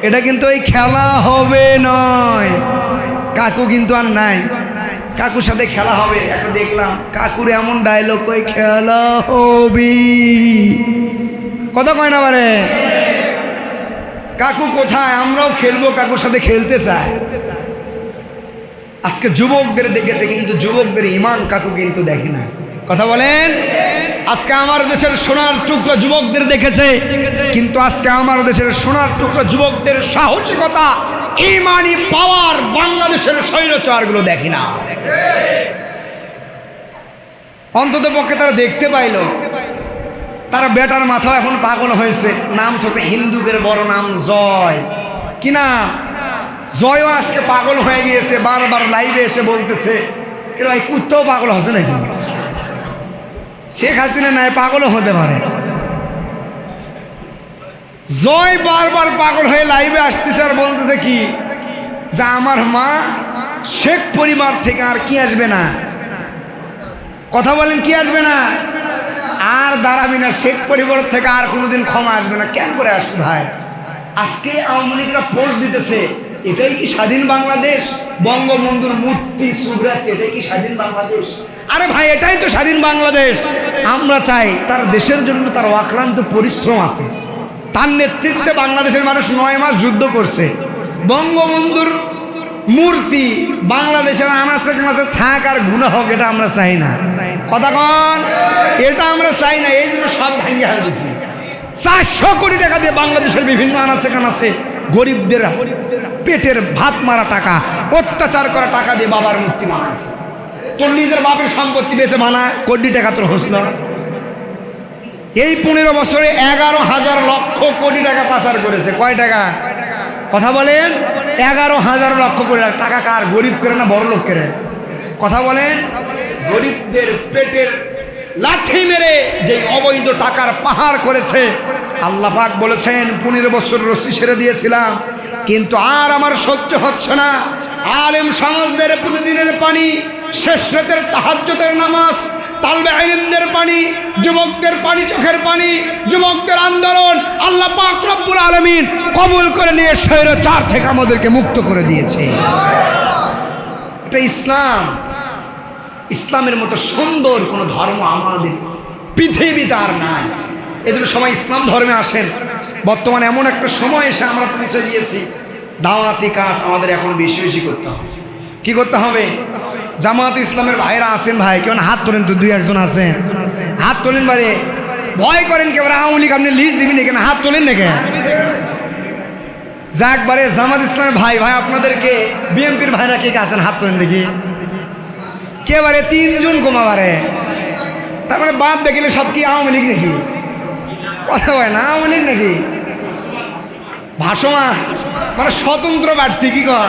এটা কিন্তু ওই খেলা হবে নয়। কাকু কিন্তু আর নাই, কাকুর সাথে খেলা হবে। একটা দেখলাম কাকুর এমন ডায়লগ, ওই খেলা হবে, কথা কয় না বারে। কাকু কোথায়? আমরাও খেলবো, কাকুর সাথে খেলতে চাই। আজকে যুবকদের দেখেছে, কিন্তু যুবকদের ইমান কাকু কিন্তু দেখে না, কথা বলেন। আজকে আমার দেশের সোনার টুকরা যুবকদের দেখেছে, কিন্তু আজকে আমার দেশের সোনার টুকরা যুবকদের সাহসিকতা, ইমানি পাওয়ার বাংলাদেশের স্বৈরাচারগুলো দেখি না। অন্তত পক্ষে তারা দেখতে পাইল, তারা বেটার মাথা এখন পাগল হয়েছে। নাম হচ্ছে হিন্দুদের বড় নাম জয়, কি নাম? জয়ও আজকে পাগল হয়ে গিয়েছে, বারবার লাইভে এসে বলতেছে ভাই কুত্তাও পাগল হচ্ছে নাকি? শেখ হাসিনা নাই, পাগলও হতে পারে। জয় বারবার পাগল হয়ে লাইভে আসতেছে আর বলতেছে কি, যে আমার মা শেখ পরিবার থেকে আর কি আসবে না, কথা বলেন, কি আসবে না? আর দাঁড়াবি না, শেখ পরিবার থেকে আর কোনোদিন ক্ষমা আসবে না। কেন করে আসবে ভাই? আজকে আওয়ামী লীগরা পোস্ট দিতেছে, এটাই কি স্বাধীন বাংলাদেশ? বঙ্গবন্ধুর মূর্তি সুবরাচ্ছে, এটাই কি স্বাধীন বাংলাদেশ? আরে ভাই, এটাই তো স্বাধীন বাংলাদেশ। আমরা চাই তার দেশের জন্য তার অক্লান্ত পরিশ্রম আছে, তার নেতৃত্বে বাংলাদেশের মানুষ 9 মাস যুদ্ধ করছে। বঙ্গবন্ধুর মূর্তি বাংলাদেশের আনাচে কানাচে থাক আর গুনাহ হোক, এটা আমরা চাই না, কথা কন, এটা আমরা চাই না। এই জন্য সব ভাঙিয়ে দিয়েছি। 400 কোটি টাকা দিয়ে বাংলাদেশের বিভিন্ন আনাচে কানাচে গরিবদের পেটের ভাত মারা টাকা, অত্যাচার করা টাকা দিয়ে বাবার মূর্তি বানাইছে। তোর নিজের বাপের সম্পত্তি বেঁচে বানায়, কোটি টাকা তোর হসল। এই 15 বছরে 11,000 লক্ষ কোটি টাকা পাচার করেছে। কয় টাকা? কথা বলেন, 11,000 লক্ষ কোটি টাকা। কার? গরিব করে না বড় লোক করে? কথা বলেন। গরিবদের পেটের লাঠি মেরে যে অবৈধ টাকার পাহাড় করেছে। আল্লাহ পাক বলেছেন 15 বছর রস্সি ছেড়ে দিয়েছিলাম, কিন্তু আর আমার সহ্য হচ্ছে না। আলেম সমাজদের প্রতিদিনের পানি, শেষ রাতের তাহাজ্জুদের নামাজ, তালবে ইলমদের পানি, যুবকদের পানি, চোখের পানি, যুবকদের আন্দোলন আল্লাহ পাক রব্বুল আলামিন কবুল করে নিয়ে স্বৈরাচার থেকে আমাদেরকে মুক্ত করে দিয়েছে। এটা ইসলাম। ইসলামের মতো সুন্দর কোনো ধর্ম আমাদের পৃথিবীতে আর নাই। এজন্য সবাই ইসলাম ধর্মে আসেন। বর্তমানে এমন একটা সময় এসে আমরা পৌঁছে গিয়েছি, দাওয়াতি কাজ আমাদের এখন বেশি বেশি করতে হবে। কি করতে হবে? জামাত ইসলামের ভাইরা আছেন ভাই, কেউ হাত তোলেন তো, 2-1 আছেন, হাত তোলেন। বারে ভয় করেন কেউ? আওয়ামী লীগ আপনি লিস্ট দিবেন এখানে, হাত তোলেন নাকি? যাক বারে জামাত ইসলামের ভাই ভাই আপনাদেরকে বিএনপির ভাইরা কে আছেন, হাত তোলেন দেখি। কে বারে? 3 জন কমা বারে। তার মানে বাদ দেখলে সব কি আওয়ামী লীগ নাকি? কথা হয় না, আওয়ামী লীগ নাকি? ভাষমা মানে স্বতন্ত্র প্রার্থী, কি কর?